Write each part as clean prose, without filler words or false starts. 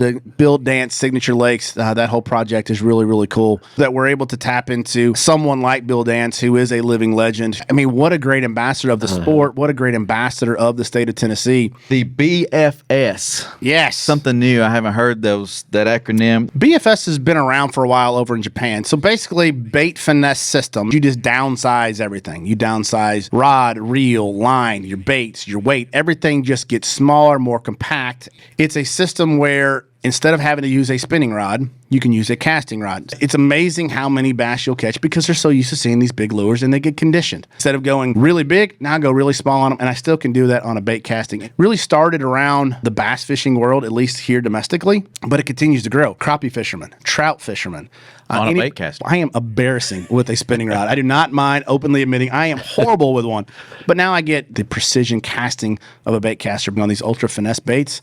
The Build Dance Signature Lakes, that whole project is really, really cool. That we're able to tap into someone like Bill Dance, who is a living legend. I mean, what a great ambassador of the sport. What a great ambassador of the state of Tennessee. The BFS. Yes. Something new. I haven't heard that acronym. BFS has been around for a while over in Japan. So basically, Bait Finesse System. You just downsize everything. You downsize rod, reel, line, your baits, your weight. Everything just gets smaller, more compact. It's a system where instead of having to use a spinning rod, you can use a casting rod. It's amazing how many bass you'll catch because they're so used to seeing these big lures and they get conditioned. Instead of going really big, now I go really small on them, and I still can do that on a bait casting. It really started around the bass fishing world, at least here domestically, but it continues to grow. Crappie fishermen, trout fishermen. On a bait casting. I am embarrassing with a spinning rod. I do not mind openly admitting I am horrible with one. But now I get the precision casting of a bait caster on these ultra finesse baits.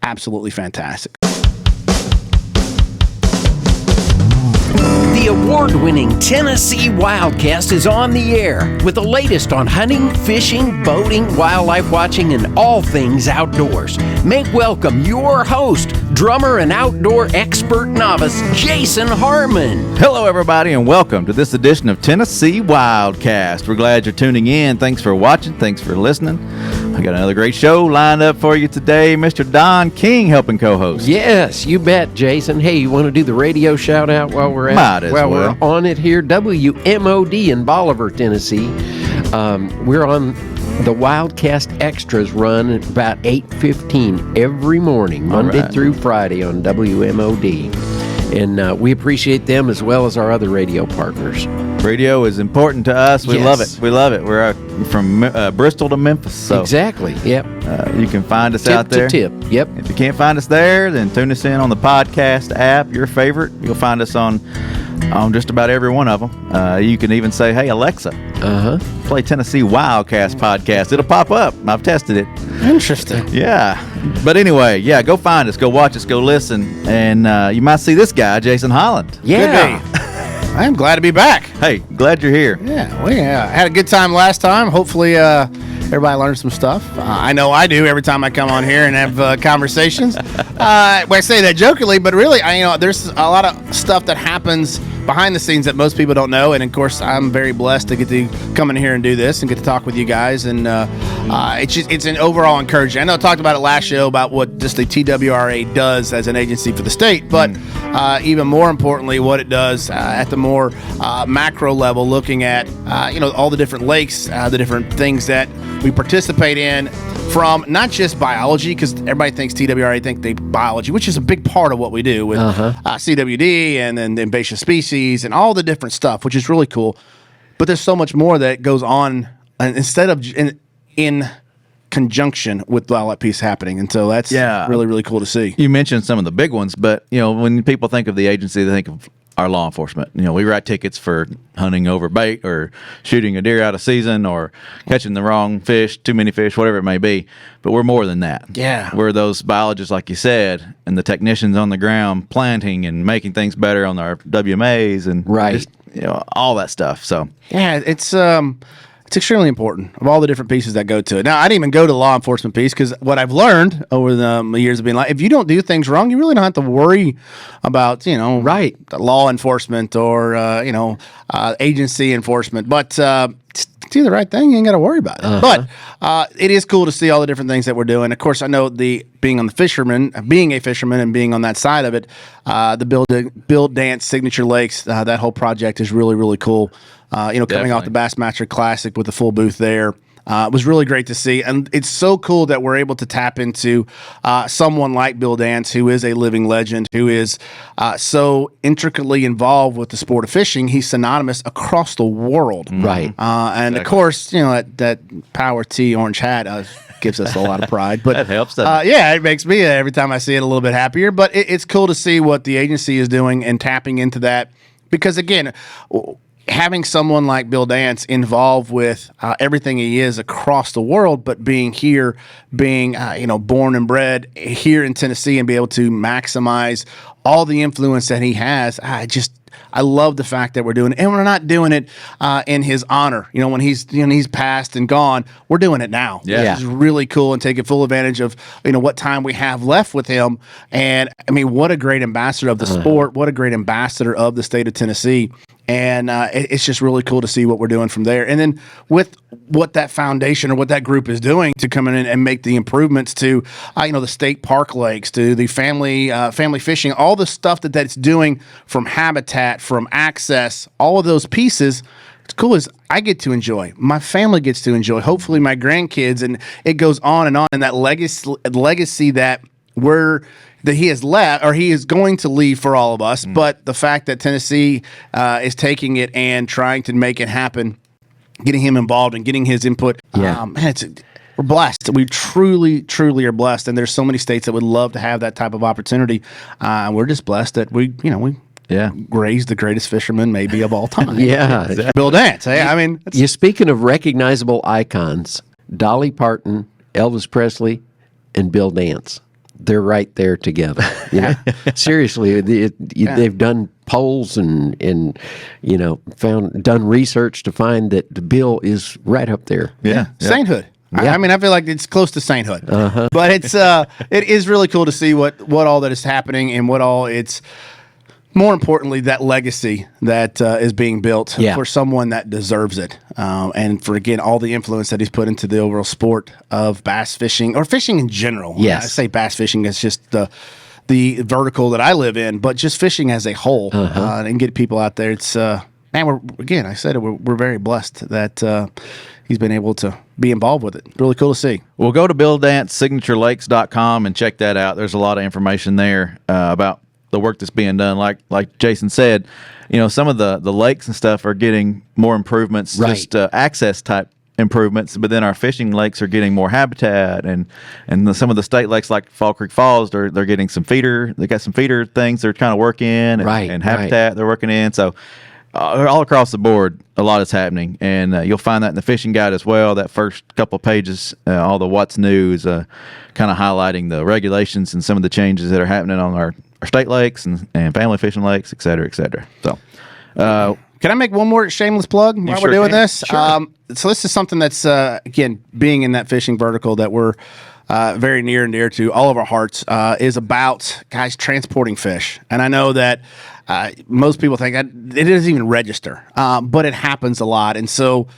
Absolutely fantastic. The award-winning Tennessee WildCast is on the air with the latest on hunting, fishing, boating, wildlife watching, and all things outdoors. Make welcome your host, drummer and outdoor expert novice, Jason Harmon. Hello, everybody, and welcome to this edition of Tennessee WildCast. We're glad you're tuning in. Thanks for watching. Thanks for listening. I got another great show lined up for you today. Mr. Don King helping co-host. Yes, you bet, Jason. Hey, you want to do the radio shout-out while we're at it? Well, we're on it here. WMOD in Bolivar, Tennessee. We're on the WildCast Extras run at about 8:15 every morning, Monday through Friday on WMOD. And we appreciate them as well as our other radio partners. Radio is important to us. We love it. We love it. We're from Bristol to Memphis. So exactly. Yep. You can find us out there. Tip to tip. Yep. If you can't find us there, then tune us in on the podcast app, your favorite. You'll find us on just about every one of them. You can even say, "Hey Alexa, play Tennessee WildCast podcast." It'll pop up. I've tested it. Interesting. Yeah. But anyway, go find us, go watch us, go listen, and you might see this guy, Jason Holland. Yeah. I am glad to be back. Hey, glad you're here. Yeah, I had a good time last time. Hopefully, everybody learned some stuff. I know I do every time I come on here and have conversations. I say that jokingly, but really, there's a lot of stuff that happens behind the scenes that most people don't know. And of course, I'm very blessed to get to come in here and do this and get to talk with you guys. And it's an overall encouragement. I know I talked about it last show about what just the TWRA does as an agency for the state, but even more importantly, what it does at the more macro level, looking at all the different lakes, the different things that we participate in, from not just biology, because everybody thinks TWRA think they biology, which is a big part of what we do with CWD and then the invasive species and all the different stuff, which is really cool. But there's so much more that goes on, and instead of in conjunction with all that piece happening, and so that's really, really cool to see. You mentioned some of the big ones, but when people think of the agency, they think of our law enforcement. We write tickets for hunting over bait or shooting a deer out of season or catching the wrong fish, too many fish, whatever it may be. But we're more than that. Yeah. We're those biologists, like you said, and the technicians on the ground planting and making things better on our WMAs and just, all that stuff. So yeah, it's extremely important of all the different pieces that go to it. Now, I didn't even go to the law enforcement piece because what I've learned over the years of being like, if you don't do things wrong, you really don't have to worry about, law enforcement or, agency enforcement. But do the right thing, you ain't got to worry about it. But it is cool to see all the different things that we're doing. Of course, I know being a fisherman and being on that side of it, the Build Dance Signature Lakes, that whole project is really, really cool. Coming off the Bassmaster Classic with the full booth there. It was really great to see. And it's so cool that we're able to tap into someone like Bill Dance, who is a living legend, who is so intricately involved with the sport of fishing. He's synonymous across the world. Right. And, of course, that Power T orange hat gives us a lot of pride. But that helps. it makes me, every time I see it, a little bit happier. But it's cool to see what the agency is doing and tapping into that. Because, again, having someone like Bill Dance involved with everything he is across the world, but being here, born and bred here in Tennessee and be able to maximize all the influence that he has, I love the fact that we're doing it, and we're not doing it in his honor. When he's passed and gone, we're doing it now. Yeah. Which is really cool, and taking full advantage of what time we have left with him. And I mean, what a great ambassador of the sport! What a great ambassador of the state of Tennessee. And it's just really cool to see what we're doing from there. And then with what that foundation or what that group is doing to come in and make the improvements to, the state park lakes, to the family fishing, all the stuff that's doing from habitat, from access, all of those pieces. It's cool as I get to enjoy. My family gets to enjoy. Hopefully my grandkids, and it goes on. And that legacy that he has left, or he is going to leave for all of us. But the fact that Tennessee is taking it and trying to make it happen, getting him involved and getting his input, we're blessed. We truly, truly are blessed. And there's so many states that would love to have that type of opportunity. We're just blessed that we raised the greatest fisherman maybe of all time. Yeah. Bill Dance. Hey, I mean, you're speaking of recognizable icons, Dolly Parton, Elvis Presley, and Bill Dance. They're right there together. Seriously, they've done polls and done research to find that Bill is right up there. Yeah. Sainthood. Yeah. I mean, I feel like it's close to sainthood. But it is really cool to see what all that is happening and what all it's. More importantly, that legacy that is being built for someone that deserves it. And for, again, all the influence that he's put into the overall sport of bass fishing, or fishing in general. Yes. I say bass fishing is just the vertical that I live in, but just fishing as a whole and get people out there. It's, we're very blessed that he's been able to be involved with it. Really cool to see. Well, go to BillDanceSignatureLakes.com and check that out. There's a lot of information there about the work that's being done. Like Jason said, some of the lakes and stuff are getting more improvements, just access type improvements, but then our fishing lakes are getting more habitat, and some of the state lakes like Fall Creek Falls, they're getting some feeder. They got some feeder things they're trying to work in, and habitat they're working in. So all across the board, a lot is happening, and you'll find that in the fishing guide as well. That first couple of pages, all the what's new, kind of highlighting the regulations and some of the changes that are happening on our state lakes and family fishing lakes, et cetera, et cetera. So, can I make one more shameless plug while we're doing this? Sure. So this is something that's, again, being in that fishing vertical that we're very near and dear to all of our hearts, is about, guys, transporting fish. And I know that most people think it doesn't even register, but it happens a lot. And so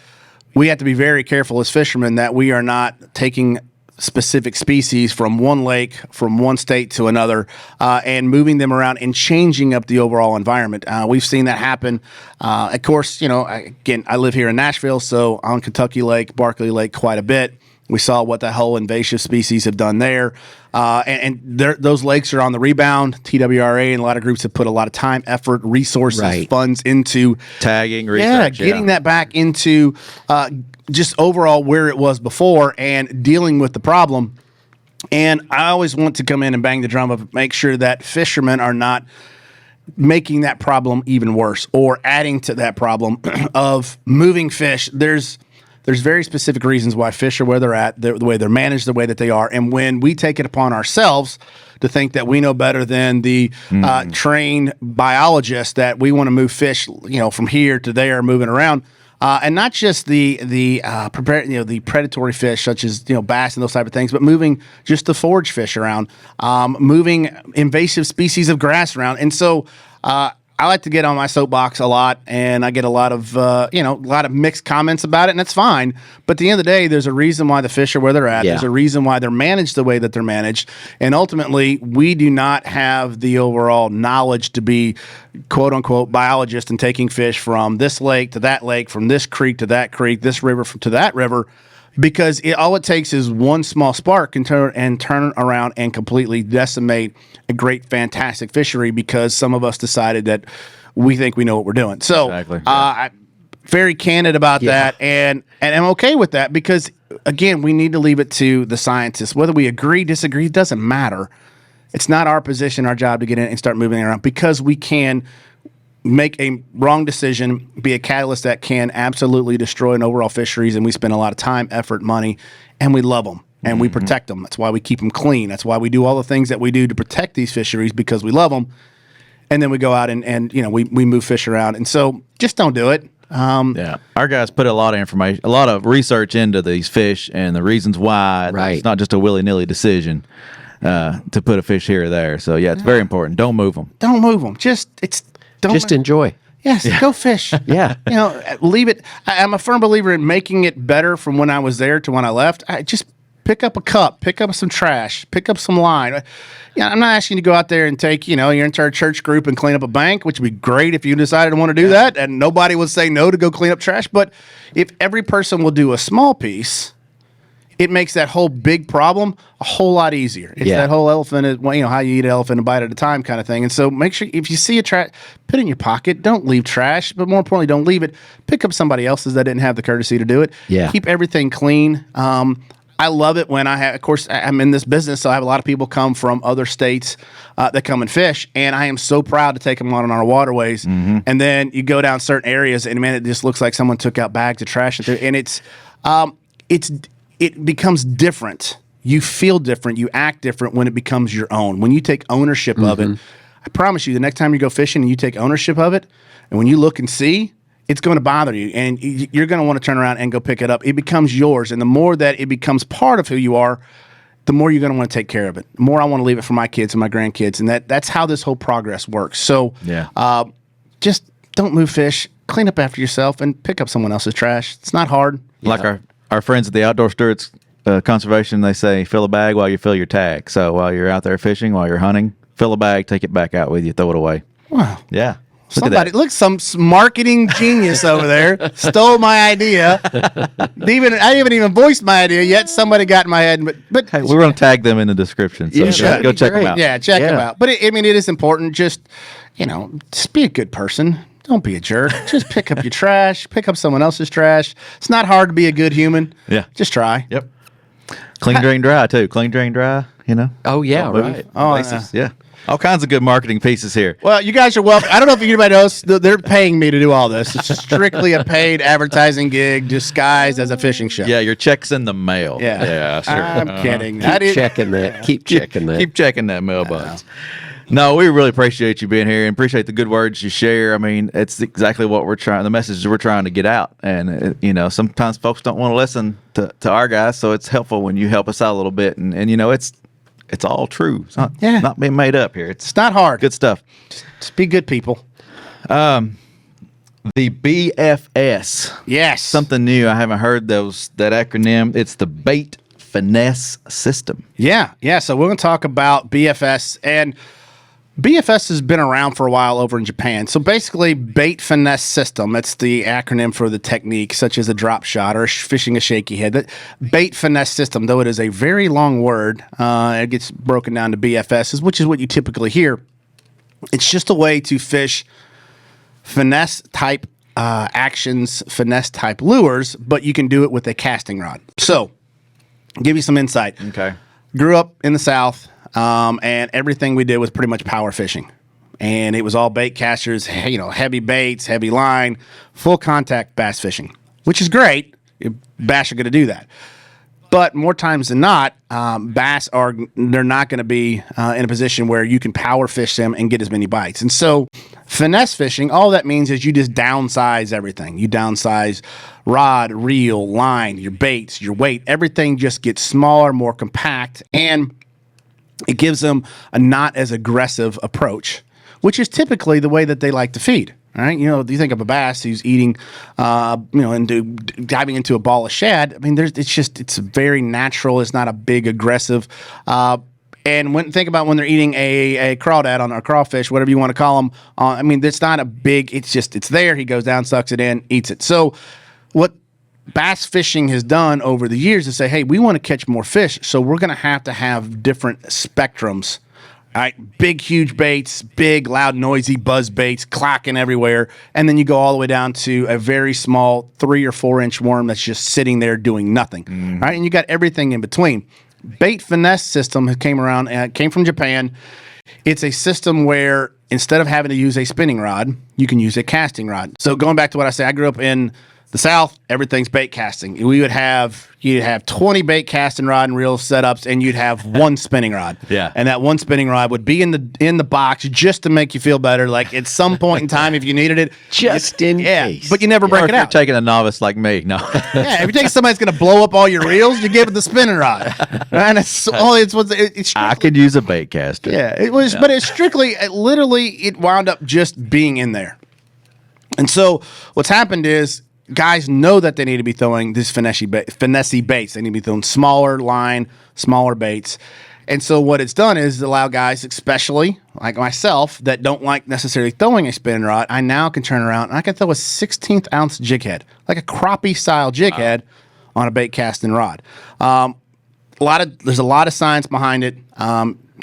we have to be very careful as fishermen that we are not taking specific species from one lake, from one state to another, and moving them around and changing up the overall environment. We've seen that happen. Of course, again, I live here in Nashville, so on Kentucky Lake, Barkley Lake quite a bit. We saw what the whole invasive species have done there. And those lakes are on the rebound. TWRA and a lot of groups have put a lot of time, effort, resources, funds into tagging, research. Getting that back into just overall where it was before and dealing with the problem. And I always want to come in and bang the drum of make sure that fishermen are not making that problem even worse or adding to that problem of moving fish. There's very specific reasons why fish are where they're at, the way they're managed, the way that they are. And when we take it upon ourselves to think that we know better than the trained biologist, that we want to move fish, from here to there, moving around, and not just the predatory fish such as bass and those type of things, but moving just the forage fish around, moving invasive species of grass around, and so. I like to get on my soapbox a lot, and I get a lot of mixed comments about it, and that's fine. But at the end of the day, there's a reason why the fish are where they're at. Yeah. There's a reason why they're managed the way that they're managed. And ultimately, we do not have the overall knowledge to be, quote unquote, biologists and taking fish from this lake to that lake, from this creek to that creek, this river to that river. Because all it takes is one small spark can turn around and completely decimate a great, fantastic fishery because some of us decided that we think we know what we're doing. So exactly. I'm very candid about that, and I'm okay with that because, again, we need to leave it to the scientists. Whether we agree, disagree, it doesn't matter. It's not our position, our job to get in and start moving around because we can make a wrong decision, be a catalyst that can absolutely destroy an overall fisheries, and we spend a lot of time, effort, money, and we love them, and we protect them. That's why we keep them clean. That's why we do all the things that we do to protect these fisheries because we love them. and then we go out and we move fish around. And so just don't do it. Our guys put a lot of information, a lot of research into these fish and the reasons why. Right. It's not just a willy-nilly decision to put a fish here or there. So it's very important. Don't move them. Don't move them. Just enjoy. Yes, go fish. Yeah. Leave it. I'm a firm believer in making it better from when I was there to when I left. I just pick up a cup, pick up some trash, pick up some line. I'm not asking you to go out there and take, your entire church group and clean up a bank, which would be great if you decided to want to do that, and nobody would say no to go clean up trash. But if every person will do a small piece, it makes that whole big problem a whole lot easier. It's that whole elephant, how you eat an elephant a bite at a time kind of thing. And so make sure if you see a trash, put it in your pocket. Don't leave trash, but more importantly, don't leave it. Pick up somebody else's that didn't have the courtesy to do it. Yeah. Keep everything clean. I love it when of course, I'm in this business, so I have a lot of people come from other states that come and fish, and I am so proud to take them on our waterways. Mm-hmm. And then you go down certain areas, and man, it just looks like someone took out bags of trash, and it becomes different. You feel different. You act different when it becomes your own. When you take ownership of it, I promise you, the next time you go fishing and you take ownership of it, and when you look and see, it's going to bother you, and you're going to want to turn around and go pick it up. It becomes yours, and the more that it becomes part of who you are, the more you're going to want to take care of it. The more I want to leave it for my kids and my grandkids, and that's how this whole progress works. So just don't move fish. Clean up after yourself and pick up someone else's trash. It's not hard. Like our friends at the Outdoor Stewards Conservation, they say fill a bag while you fill your tag. So while you're out there fishing, while you're hunting, fill a bag, take it back out with you, throw it away. Wow. Yeah. Look, some marketing genius over there stole my idea. I haven't even voiced my idea yet. Somebody got in my head, but hey, we're going to tag them in the description. So go check them out. Yeah, check them out. But it is important. Just be a good person. Don't be a jerk. Just pick up your trash. Pick up someone else's trash. It's not hard to be a good human. Yeah, just try. Yep. Clean, drain, dry too. Clean, drain, dry. Oh yeah, right. Yeah. All kinds of good marketing pieces here. Well, you guys are welcome. I don't know if anybody knows, they're paying me to do all this. It's strictly a paid advertising gig disguised as a fishing show. Yeah, your check's in the mail. Yeah, sure. I'm kidding. Keep checking that. Keep checking that. Keep checking that mailbox. No, we really appreciate you being here and appreciate the good words you share. I mean, it's exactly what the messages we're trying to get out. And, sometimes folks don't want to listen to our guys, so it's helpful when you help us out a little bit. And it's all true. It's not being made up here. It's not hard. Good stuff. Just be good people. The BFS. Yes. Something new. I haven't heard that acronym. It's the Bait Finesse System. Yeah. So we're going to talk about BFS, and BFS has been around for a while over in Japan. So basically, Bait Finesse System, that's the acronym for the technique, such as a drop shot or fishing a shaky head. The Bait Finesse System, though it is a very long word, it gets broken down to BFS, which is what you typically hear. It's just a way to fish finesse-type actions, finesse-type lures, but you can do it with a casting rod. So, I'll give you some insight. Okay. Grew up in the South. And everything we did was pretty much power fishing. And it was all bait casters, heavy baits, heavy line, full contact bass fishing, which is great. Bass are going to do that. But more times than not, bass they're not going to be in a position where you can power fish them and get as many bites. And so finesse fishing, all that means is you just downsize everything. You downsize rod, reel, line, your baits, your weight. Everything just gets smaller, more compact, and it gives them a not as aggressive approach, which is typically the way that they like to feed. All right, you think of a bass who's eating, and diving into a ball of shad. I mean, it's very natural. It's not a big aggressive. And think about when they're eating a crawdad on a crawfish, whatever you want to call them. It's not a big. It's there. He goes down, sucks it in, eats it. So, what bass fishing has done over the years is say, hey, we want to catch more fish, so we're going to have different spectrums. All right, big, huge baits, big, loud, noisy buzz baits, clacking everywhere, and then you go all the way down to a very small 3 or 4 inch worm that's just sitting there doing nothing. All right, and you got everything in between. Bait Finesse System came from Japan. It's a system where instead of having to use a spinning rod, you can use a casting rod. So going back to what I say, I grew up in The South, everything's bait casting. You'd have 20 bait casting rod and reel setups, and you'd have one spinning rod. Yeah. And that one spinning rod would be in the box just to make you feel better. Like at some point in time, if you needed it, just in case. But you never break Or if it you're out. taking a novice like me, no. Yeah, if you think somebody's going to blow up all your reels, you give it the spinning rod. And it's I could use a bait caster. yeah, it was, but it's strictly, it wound up just being in there. And so what's happened is guys know that they need to be throwing these finesse baits. They need to be throwing smaller line, smaller baits. And so what it's done is allow guys, especially like myself, that don't like necessarily throwing a spinning rod, I now can turn around and I can throw a 16th ounce jig head, like a crappie style jig head on a bait casting rod. There's a lot of science behind it.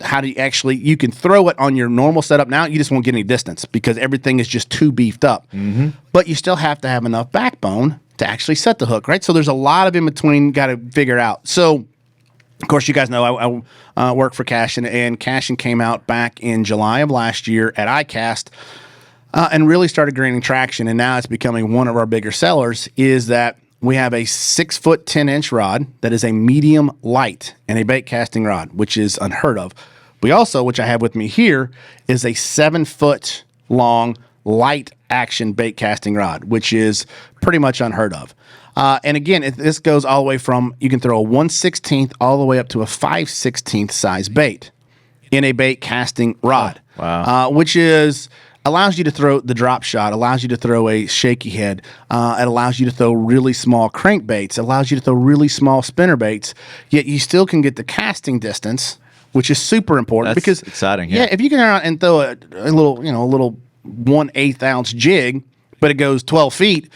How do you can throw it on your normal setup now, you just won't get any distance because everything is just too beefed up. Mm-hmm. But you still have to have enough backbone to actually set the hook, right? So there's a lot of in between, got to figure out. So, of course, you guys know I work for Cashin, and Cashin came out back in July of last year at ICAST and really started gaining traction, and now it's becoming one of our bigger sellers, is that we have a 6 foot 10 inch rod that is a medium light and a bait casting rod, which is unheard of. We also, which I have with me here, is a 7 foot long light action bait casting rod, which is pretty much unheard of. And again, this goes all the way from, you can throw a 1/16 all the way up to a 5/16 size bait in a bait casting rod. Oh, wow. Which allows you to throw the drop shot, allows you to throw a shaky head, it allows you to throw really small crankbaits, allows you to throw really small spinner baits, yet you still can get the casting distance, which is super important. That's because exciting. Yeah, if you can go out and throw a little 1/8 ounce jig, but it goes 12 feet,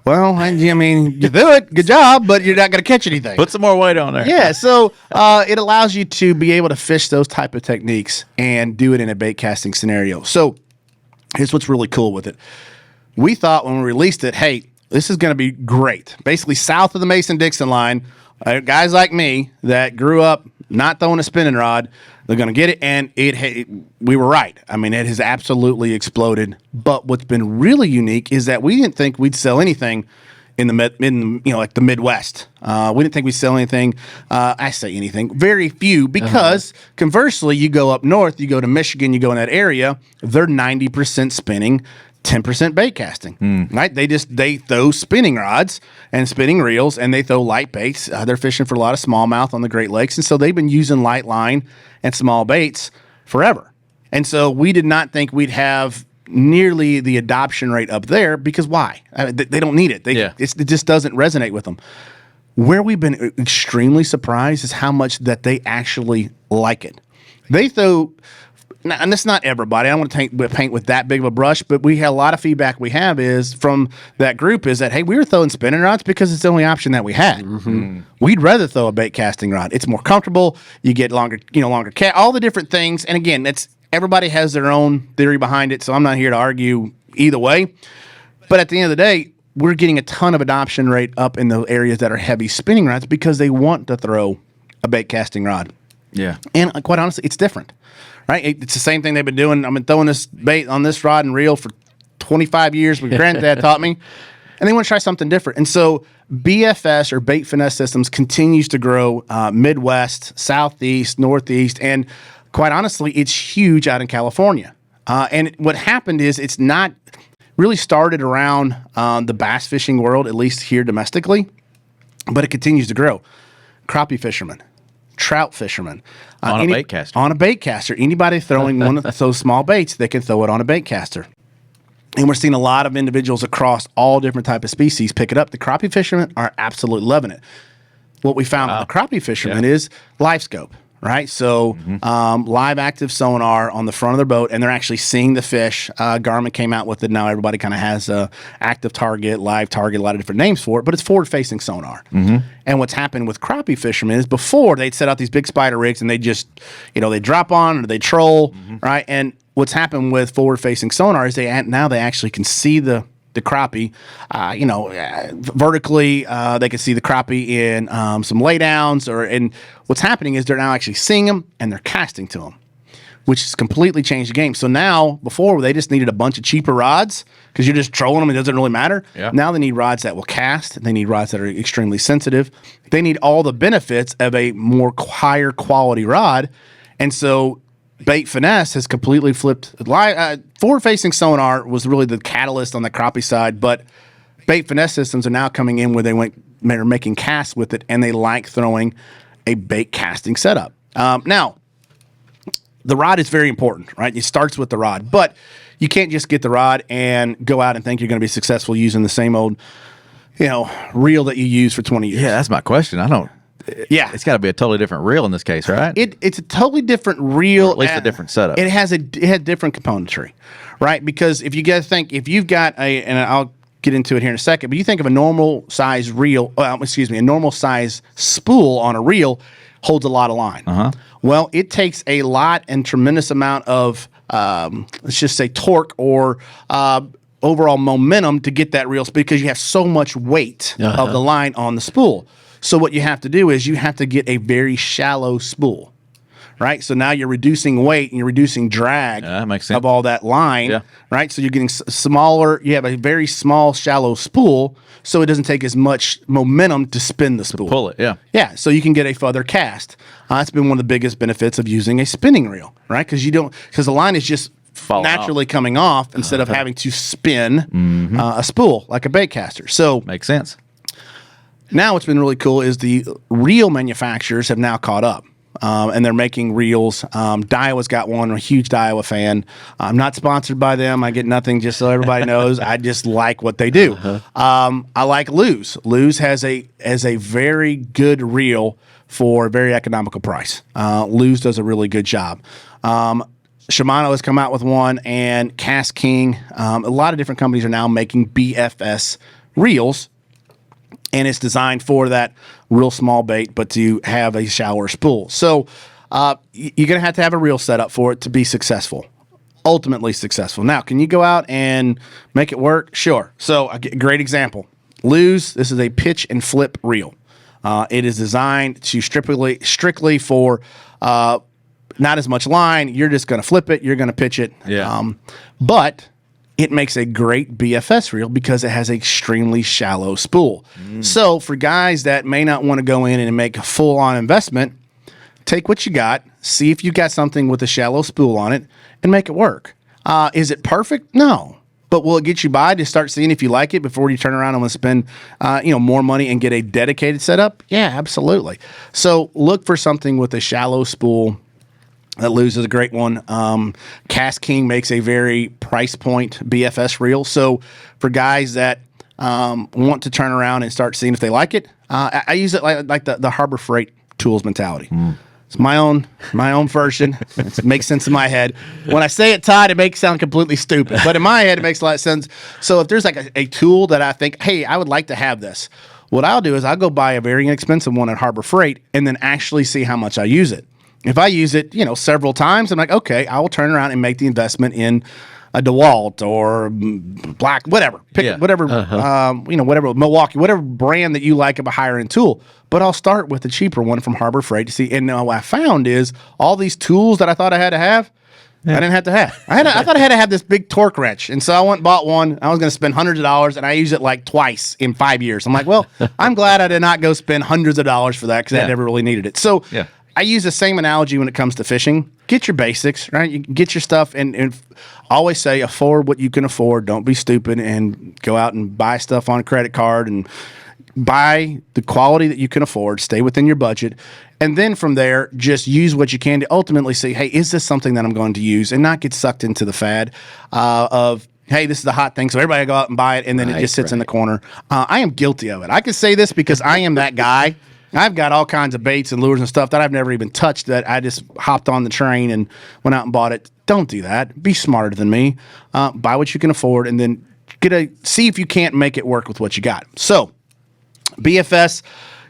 well, I mean, you do it, good job, but you're not going to catch anything. put some more weight on there. Yeah, so it allows you to be able to fish those type of techniques and do it in a bait casting scenario. So here's what's really cool with it. We thought when we released it, hey, this is going to be great. Basically, south of the Mason-Dixon line, guys like me that grew up not throwing a spinning rod, they're going to get it, and we were right. I mean, it has absolutely exploded. But what's been really unique is that we didn't think we'd sell anything in the Midwest. We didn't think we'd sell anything. I say anything, very few, because conversely, you go up north, you go to Michigan, you go in that area, they're 90% spinning, 10% bait casting, right? They throw spinning rods and spinning reels, and they throw light baits. They're fishing for a lot of smallmouth on the Great Lakes, and so they've been using light line and small baits forever. And so we did not think we'd have nearly the adoption rate up there, because why? They don't need it. It just doesn't resonate with them. Where we've been extremely surprised is how much that they actually like it. They throw, and it's not everybody, I don't want to paint with that big of a brush, but we had a lot of feedback we have is from that group is that, hey, we were throwing spinning rods because it's the only option that we had. Mm-hmm. We'd rather throw a bait casting rod. It's more comfortable. You get longer all the different things. And again, everybody has their own theory behind it, so I'm not here to argue either way. But at the end of the day, we're getting a ton of adoption rate up in the areas that are heavy spinning rods because they want to throw a bait casting rod. Yeah. And quite honestly, it's different, right? It's the same thing they've been doing. I've been throwing this bait on this rod and reel for 25 years. My granddad taught me. And they want to try something different. And so BFS, or Bait Finesse Systems, continues to grow Midwest, Southeast, Northeast, and quite honestly, it's huge out in California. And what happened is it's not really started around the bass fishing world, at least here domestically, but it continues to grow. Crappie fishermen, trout fishermen. On a bait caster. On a bait caster. Anybody throwing one of those small baits, they can throw it on a bait caster. And we're seeing a lot of individuals across all different type of species pick it up. The crappie fishermen are absolutely loving it. What we found on the crappie fishermen is live scope. Right, so live active sonar on the front of their boat, and they're actually seeing the fish. Garmin came out with it. Now everybody kind of has a active target, live target, a lot of different names for it, but it's forward-facing sonar. Mm-hmm. And what's happened with crappie fishermen is before they'd set out these big spider rigs and they just, they drop on or they troll, right? And what's happened with forward-facing sonar is they actually can see the crappie, vertically. They can see the crappie in some laydowns, and what's happening is they're now actually seeing them and they're casting to them. which has completely changed the game. So now, before they just needed a bunch of cheaper rods because you're just trolling them, it doesn't really matter. Yeah. Now they need rods that will cast. They need rods that are extremely sensitive. They need all the benefits of a more higher quality rod. And so Bait Finesse has completely flipped. Forward-facing sonar was really the catalyst on the crappie side, but Bait Finesse systems are now coming in where they're making casts with it, and they like throwing a bait casting setup. Now, the rod is very important, right? It starts with the rod, but you can't just get the rod and go out and think you're going to be successful using the same old, reel that you use for 20 years. Yeah, that's my question. Yeah, it's got to be a totally different reel in this case, right? It's a totally different reel, or at least a different setup. It had different componentry, right? Because if you've got and I'll get into it here in a second, but you think of a normal size reel, a normal size spool on a reel holds a lot of line. Uh-huh. Well, it takes a lot and tremendous amount of, let's just say torque or overall momentum to get that reel speed because you have so much weight of the line on the spool. So what you have to do is you have to get a very shallow spool, right? So now you're reducing weight and you're reducing drag that makes sense. of all that line, right? So you're getting smaller. You have a very small, shallow spool, so it doesn't take as much momentum to spin the spool. Pull it, yeah. Yeah, so you can get a further cast. That's been one of the biggest benefits of using a spinning reel, right? Because the line is just naturally coming off instead of having to spin a spool like a bait caster. So makes sense. Now what's been really cool is the reel manufacturers have now caught up. And they're making reels. Daiwa's got one. I'm a huge Daiwa fan. I'm not sponsored by them. I get nothing, just so everybody knows. I just like what they do. I like Lew's. Lew's has a very good reel for a very economical price. Lew's does a really good job. Shimano has come out with one, and Cast King. A lot of different companies are now making BFS reels. And it's designed for that real small bait, but to have a shallower spool. So you're going to have a reel set up for it to be successful, ultimately successful. Now, can you go out and make it work? Sure. So a great example. Lew's, this is a pitch and flip reel. It is designed to strictly for not as much line. You're just going to flip it. You're going to pitch it. Yeah. But it makes a great BFS reel because it has an extremely shallow spool. So for guys that may not want to go in and make a full-on investment, take what you got, see if you got something with a shallow spool on it, and make it work. Is it perfect? No. But will it get you by to start seeing if you like it before you turn around and want to spend more money and get a dedicated setup? Yeah, absolutely. So look for something with a shallow spool. That Lew's is a great one. Cast King makes a very price point BFS reel. So for guys that want to turn around and start seeing if they like it, I use it like the Harbor Freight tools mentality. It's my own version. It makes sense in my head. When I say it, Todd, it makes it sound completely stupid. But in my head, it makes a lot of sense. So if there's like a tool that I think, hey, I would like to have this, what I'll do is I'll go buy a very inexpensive one at Harbor Freight and then actually see how much I use it. If I use it, several times, I'm like, okay, I will turn around and make the investment in a DeWalt or Black, whatever, whatever, whatever, Milwaukee, whatever brand that you like of a higher end tool. But I'll start with the cheaper one from Harbor Freight to see. And what I found is all these tools that I thought I had to have, I didn't have to have. I thought I had to have this big torque wrench, and so I went and bought one. I was going to spend hundreds of dollars, and I used it like twice in 5 years. I'm like, well, I'm glad I did not go spend hundreds of dollars for that because I never really needed it. So. Yeah. I use the same analogy when it comes to fishing. Get your basics, right? You get your stuff and always say afford what you can afford. Don't be stupid and go out and buy stuff on a credit card and buy the quality that you can afford. Stay within your budget. And then from there, just use what you can to ultimately say, hey, is this something that I'm going to use? And not get sucked into the fad of, hey, this is the hot thing, so everybody go out and buy it, and then it just sits in the corner. I am guilty of it. I can say this because I am that guy. I've got all kinds of baits and lures and stuff that I've never even touched that I just hopped on the train and went out and bought it. Don't do that. Be smarter than me. Buy what you can afford and then see if you can't make it work with what you got. So, BFS,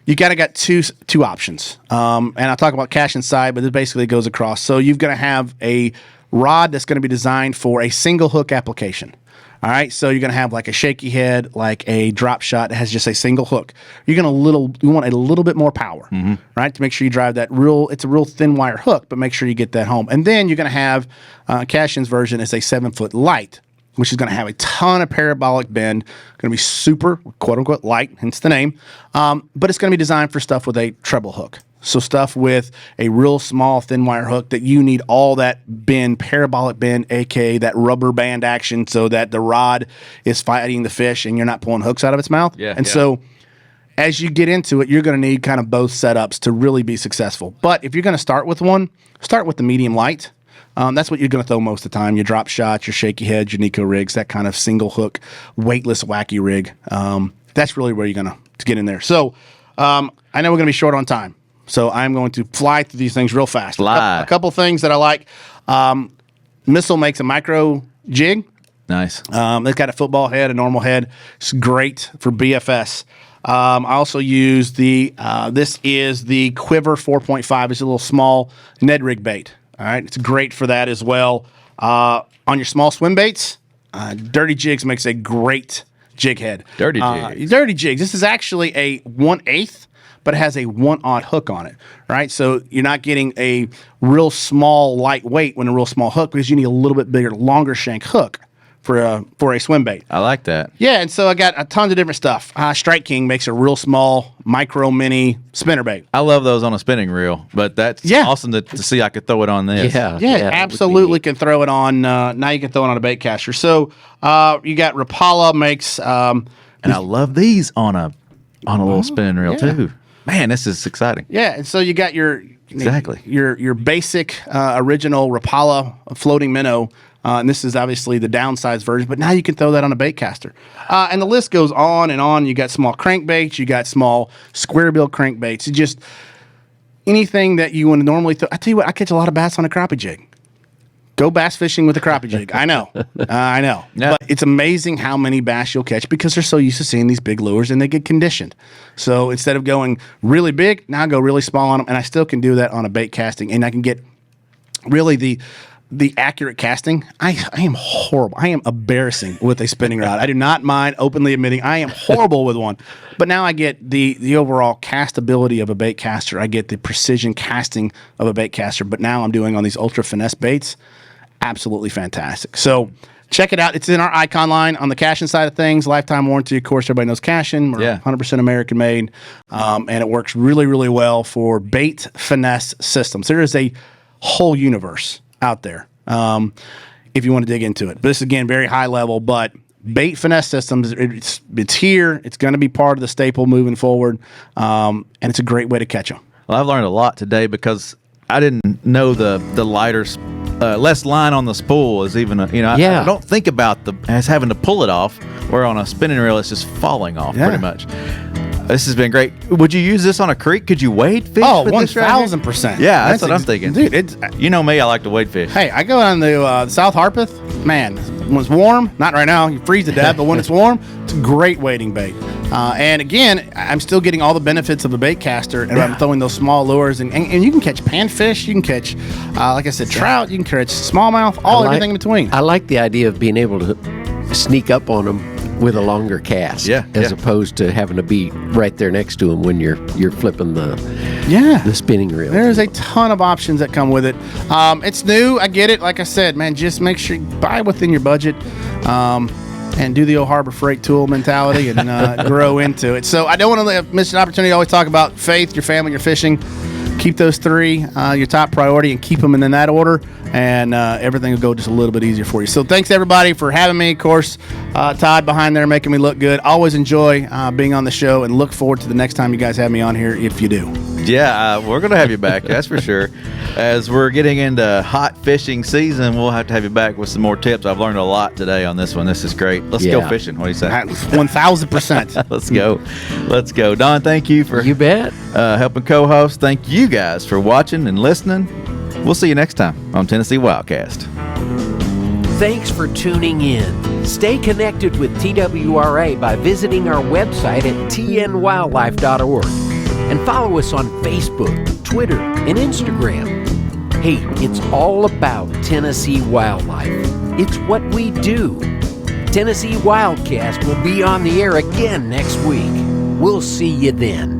you got two options. And I'll talk about cash inside, but it basically goes across. So, you've got to have a rod that's going to be designed for a single hook application. All right, so you're going to have like a shaky head, like a drop shot that has just a single hook. You want a little bit more power, right? To make sure you drive that it's a real thin wire hook, but make sure you get that home. And then you're going to have Cashin's version is a 7-foot light, which is going to have a ton of parabolic bend, going to be super, quote unquote, light, hence the name. But it's going to be designed for stuff with a treble hook. So stuff with a real small thin wire hook that you need all that bend, parabolic bend, aka that rubber band action, so that the rod is fighting the fish and you're not pulling hooks out of its mouth. So as you get into it, you're going to need kind of both setups to really be successful. But if you're going to start with one, start with the medium light. That's what you're going to throw most of the time. Your drop shots, your shaky heads, your Nico rigs, that kind of single hook, weightless, wacky rig. That's really where you're going to get in there. So I know we're going to be short on time. So I'm going to fly through these things real fast. A couple things that I like. Missile makes a micro jig. Nice. It's got a football head, a normal head. It's great for BFS. I also use this is the Quiver 4.5. It's a little small Ned rig bait. All right. It's great for that as well. On your small swim baits, Dirty Jigs makes a great jig head. Dirty Jigs. Dirty Jigs. This is actually a 1/8. But it has a 1/0 hook on it, right? So you're not getting a real small lightweight when a real small hook, because you need a little bit bigger, longer shank hook for a swim bait. I like that. Yeah, and so I got a tons of different stuff. Strike King makes a real small micro mini spinner bait. I love those on a spinning reel, but that's awesome to see I could throw it on this. Yeah, absolutely can throw it on. Now you can throw it on a bait caster. So you got Rapala makes, and I love these on a little spinning reel too. Man, this is exciting. Yeah, and so you got your basic original Rapala floating minnow, and this is obviously the downsized version, but now you can throw that on a bait caster. And the list goes on and on. You got small crankbaits, you got small square bill crankbaits. You just anything that you want to normally throw. I tell you what, I catch a lot of bass on a crappie jig. Go bass fishing with a crappie jig. I know. Yeah. But it's amazing how many bass you'll catch because they're so used to seeing these big lures and they get conditioned. So instead of going really big, now I go really small on them, and I still can do that on a bait casting, and I can get really the accurate casting. I am horrible. I am embarrassing with a spinning rod. I do not mind openly admitting I am horrible with one. But now I get the overall castability of a bait caster. I get the precision casting of a bait caster. But now I'm doing on these ultra finesse baits. Absolutely fantastic. So check it out. It's in our Icon line on the Cashin side of things. Lifetime warranty, of course. Everybody knows Cashin. We're 100% American made, and it works really, really well for Bait Finesse Systems. There is a whole universe out there if you want to dig into it. But this is, again, very high level. But Bait Finesse Systems, it's here. It's going to be part of the staple moving forward, and it's a great way to catch them. Well, I've learned a lot today because I didn't know the lighter less line on the spool is even I don't think about as having to pull it off, where on a spinning reel it's just falling off pretty much. This has been great. Would you use this on a creek? Could you wade fish? Oh, with 1,000%. Yeah, that's what I'm thinking. Dude, you know me, I like to wade fish. Hey, I go down to South Harpeth. Man, when it's warm, not right now, you freeze to death, but when it's warm, it's a great wading bait. And again, I'm still getting all the benefits of a bait caster, and I'm throwing those small lures, and you can catch panfish, you can catch, like I said, trout, you can catch smallmouth, everything in between. I like the idea of being able to sneak up on them with a longer cast, as opposed to having to be right there next to them when you're flipping the spinning reel. There's a ton of options that come with it. It's new, I get it. Like I said, man, just make sure you buy within your budget, and do the old Harbor Freight tool mentality and grow into it. So I don't want to miss an opportunity to always talk about faith, your family, your fishing. Keep those three your top priority and keep them in that order, and everything will go just a little bit easier for you. So thanks, everybody, for having me. Of course, Todd behind there making me look good. Always enjoy being on the show, and look forward to the next time you guys have me on here, if you do. Yeah, we're going to have you back, that's for sure. As we're getting into hot fishing season, we'll have to have you back with some more tips. I've learned a lot today on this one. This is great. Let's go fishing. What do you say? 1,000%. Let's go. Don, thank you for helping co-host. Thank you guys for watching and listening. We'll see you next time on Tennessee WildCast. Thanks for tuning in. Stay connected with TWRA by visiting our website at tnwildlife.org and follow us on Facebook, Twitter, and Instagram. Hey, it's all about Tennessee wildlife. It's what we do. Tennessee WildCast will be on the air again next week. We'll see you then.